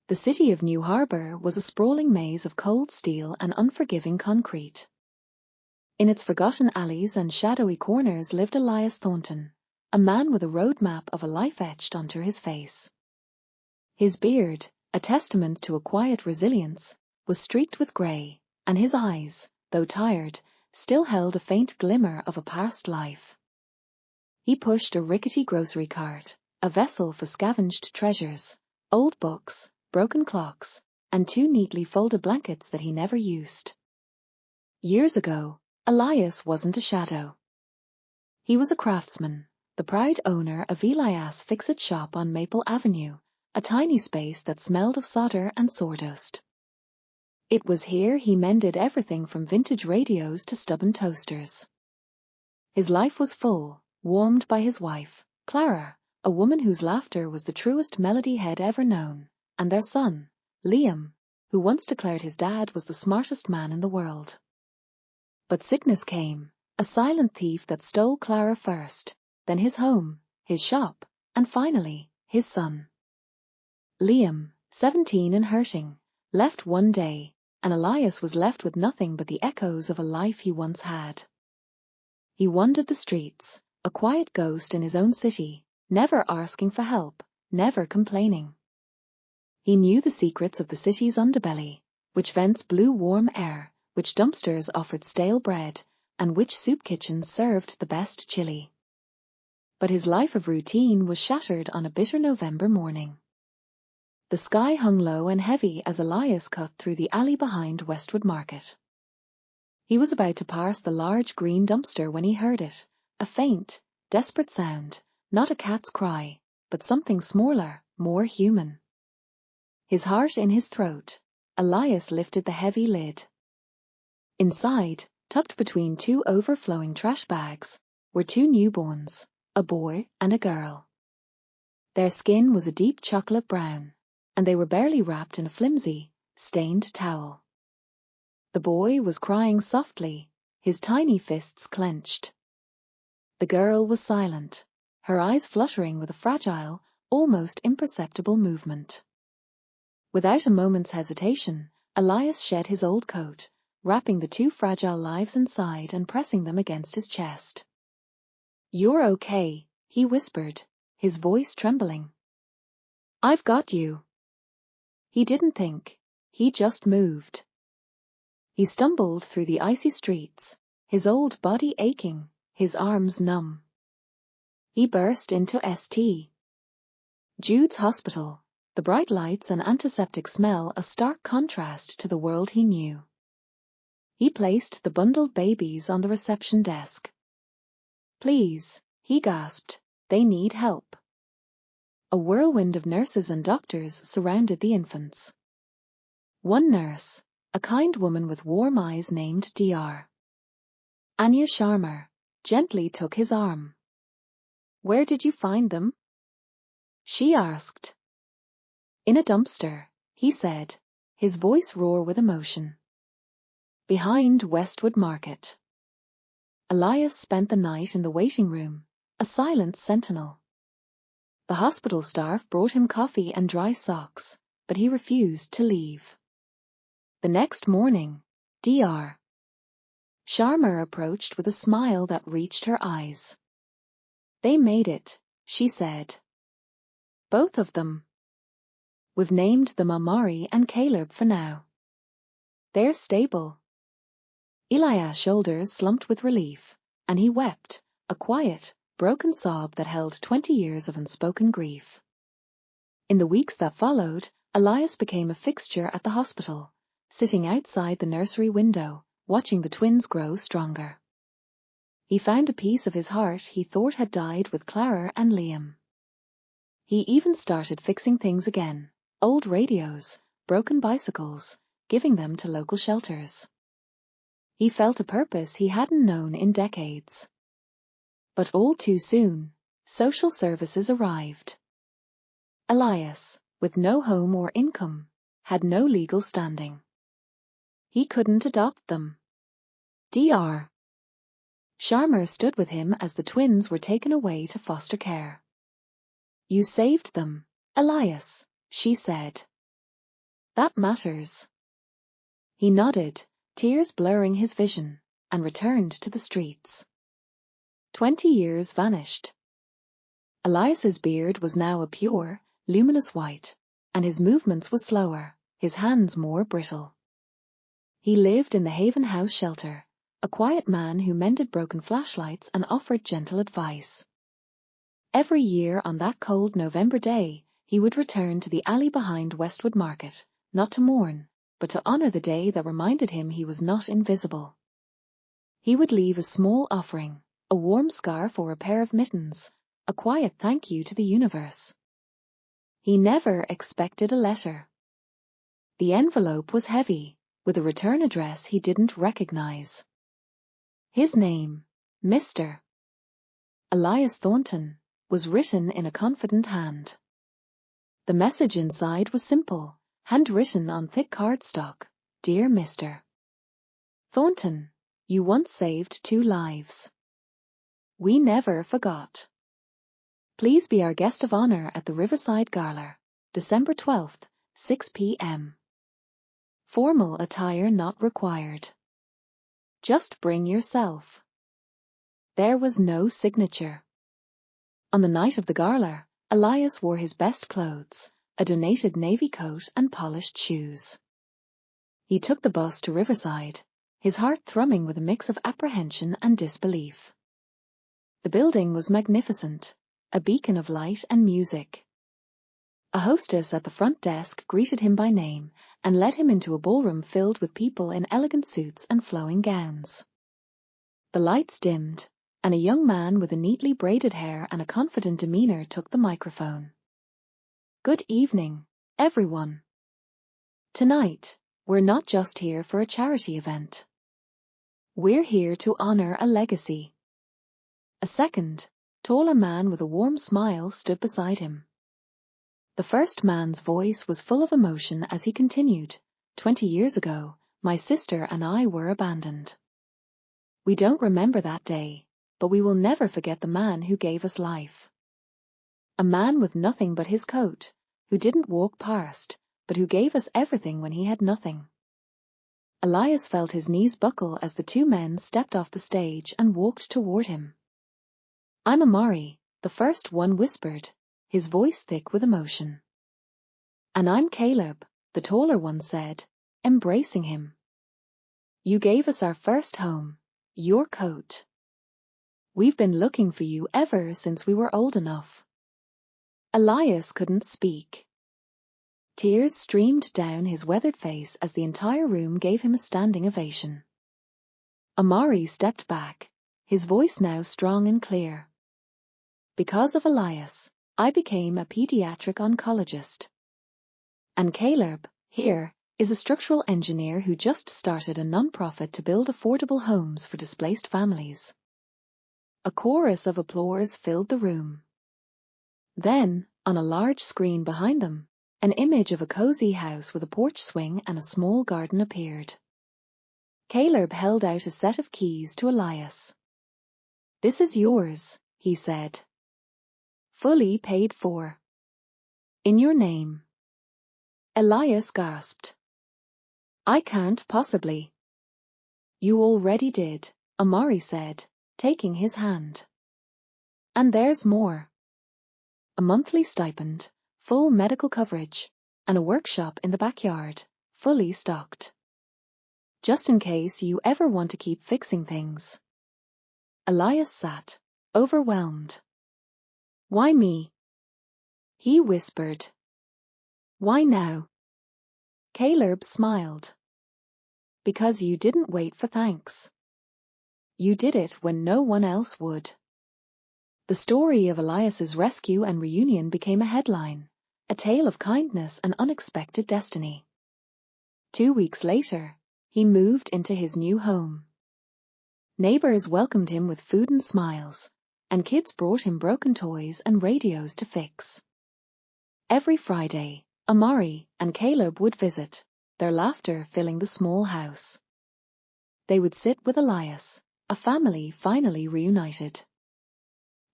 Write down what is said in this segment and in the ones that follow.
The city of New Harbour was a sprawling maze of cold steel and unforgiving concrete. In its forgotten alleys and shadowy corners lived Elias Thornton, a man with a road map of a life etched onto his face. His beard, a testament to a quiet resilience, was streaked with grey, and his eyes, though tired, still held a faint glimmer of a past life. He pushed a rickety grocery cart, a vessel for scavenged treasures, old books, broken clocks, and 2 neatly folded blankets that he never used. Years ago, Elias wasn't a shadow. He was a craftsman, the proud owner of Elias Fix-It Shop on Maple Avenue, a tiny space that smelled of solder and sawdust. It was here he mended everything from vintage radios to stubborn toasters. His life was full, warmed by his wife, Clara, a woman whose laughter was the truest melody head ever known, and their son, Liam, who once declared his dad was the smartest man in the world. But sickness came, a silent thief that stole Clara first, then his home, his shop, and finally, his son. Liam, 17 and hurting, left one day, and Elias was left with nothing but the echoes of a life he once had. He wandered the streets, a quiet ghost in his own city, never asking for help, never complaining. He knew the secrets of the city's underbelly, which vents blew warm air, which dumpsters offered stale bread, and which soup kitchens served the best chili. But his life of routine was shattered on a bitter November morning. The sky hung low and heavy as Elias cut through the alley behind Westwood Market. He was about to pass the large green dumpster when he heard it, a faint, desperate sound, not a cat's cry, but something smaller, more human. His heart in his throat, Elias lifted the heavy lid. Inside, tucked between 2 overflowing trash bags, were 2 newborns, a boy and a girl. Their skin was a deep chocolate brown, and they were barely wrapped in a flimsy, stained towel. The boy was crying softly, his tiny fists clenched. The girl was silent, her eyes fluttering with a fragile, almost imperceptible movement. Without a moment's hesitation, Elias shed his old coat, wrapping the 2 fragile lives inside and pressing them against his chest. "You're okay," he whispered, his voice trembling. "I've got you." He didn't think, he just moved. He stumbled through the icy streets, his old body aching, his arms numb. He burst into St. Jude's Hospital, the bright lights and antiseptic smell a stark contrast to the world he knew. He placed the bundled babies on the reception desk. "Please," he gasped, "they need help." A whirlwind of nurses and doctors surrounded the infants. One nurse, a kind woman with warm eyes named Dr. Anya Sharma, gently took his arm. "Where did you find them?" she asked. "In a dumpster," he said, his voice raw with emotion. "Behind Westwood Market." Elias spent the night in the waiting room, a silent sentinel. The hospital staff brought him coffee and dry socks, but he refused to leave. The next morning, Dr. Sharma approached with a smile that reached her eyes. "They made it," she said. "Both of them. We've named them Amari and Caleb for now. They're stable." Elias' shoulders slumped with relief, and he wept, a quiet, broken sob that held 20 years of unspoken grief. In the weeks that followed, Elias became a fixture at the hospital, sitting outside the nursery window, watching the twins grow stronger. He found a piece of his heart he thought had died with Clara and Liam. He even started fixing things again, old radios, broken bicycles, giving them to local shelters. He felt a purpose he hadn't known in decades. But all too soon, social services arrived. Elias, with no home or income, had no legal standing. He couldn't adopt them. Dr. Sharma stood with him as the twins were taken away to foster care. "You saved them, Elias," she said. That matters. He nodded, tears blurring his vision, and returned to the streets. 20 years vanished. Elias's beard was now a pure, luminous white, and his movements were slower, his hands more brittle. He lived in the Haven House shelter, a quiet man who mended broken flashlights and offered gentle advice. Every year on that cold November day, he would return to the alley behind Westwood Market, not to mourn, but to honor the day that reminded him he was not invisible. He would leave a small offering, a warm scarf or a pair of mittens, a quiet thank you to the universe. He never expected a letter. The envelope was heavy, with a return address he didn't recognize. His name, Mr. Elias Thornton, was written in a confident hand. The message inside was simple, handwritten on thick cardstock. Dear Mr. Thornton, you once saved 2 lives. We never forgot. Please be our guest of honor at the Riverside Gala, December 12th, 6 p.m. Formal attire not required. Just bring yourself. There was no signature. On the night of the gala, Elias wore his best clothes, a donated navy coat and polished shoes. He took the bus to Riverside, his heart thrumming with a mix of apprehension and disbelief. The building was magnificent, a beacon of light and music. A hostess at the front desk greeted him by name and led him into a ballroom filled with people in elegant suits and flowing gowns. The lights dimmed, and a young man with a neatly braided hair and a confident demeanor took the microphone. Good evening, everyone. Tonight, we're not just here for a charity event. We're here to honor a legacy. A second, taller man with a warm smile stood beside him. The first man's voice was full of emotion as he continued, 20 years ago, my sister and I were abandoned. We don't remember that day, but we will never forget the man who gave us life. A man with nothing but his coat, who didn't walk past, but who gave us everything when he had nothing. Elias felt his knees buckle as the 2 men stepped off the stage and walked toward him. I'm Amari, the first one whispered, his voice thick with emotion. And I'm Caleb, the taller one said, embracing him. You gave us our first home, your coat. We've been looking for you ever since we were old enough. Elias couldn't speak. Tears streamed down his weathered face as the entire room gave him a standing ovation. Amari stepped back, his voice now strong and clear. Because of Elias, I became a pediatric oncologist. And Caleb, here, is a structural engineer who just started a non-profit to build affordable homes for displaced families. A chorus of applause filled the room. Then, on a large screen behind them, an image of a cozy house with a porch swing and a small garden appeared. Caleb held out a set of keys to Elias. This is yours, he said. Fully paid for. In your name. Elias gasped. I can't possibly. You already did, Amari said, taking his hand. And there's more. A monthly stipend, full medical coverage, and a workshop in the backyard, fully stocked. Just in case you ever want to keep fixing things. Elias sat, overwhelmed. Why me? He whispered. Why now? Caleb smiled. Because you didn't wait for thanks. You did it when no one else would. The story of Elias's rescue and reunion became a headline, a tale of kindness and unexpected destiny. 2 weeks later, he moved into his new home. Neighbors welcomed him with food and smiles, and kids brought him broken toys and radios to fix. Every Friday, Amari and Caleb would visit, their laughter filling the small house. They would sit with Elias, a family finally reunited.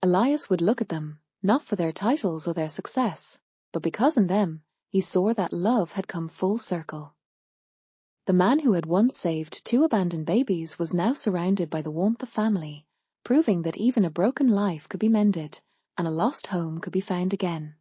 Elias would look at them, not for their titles or their success, but because in them, He saw that love had come full circle. The man who had once saved 2 abandoned babies was now surrounded by the warmth of family, proving that even a broken life could be mended, and a lost home could be found again.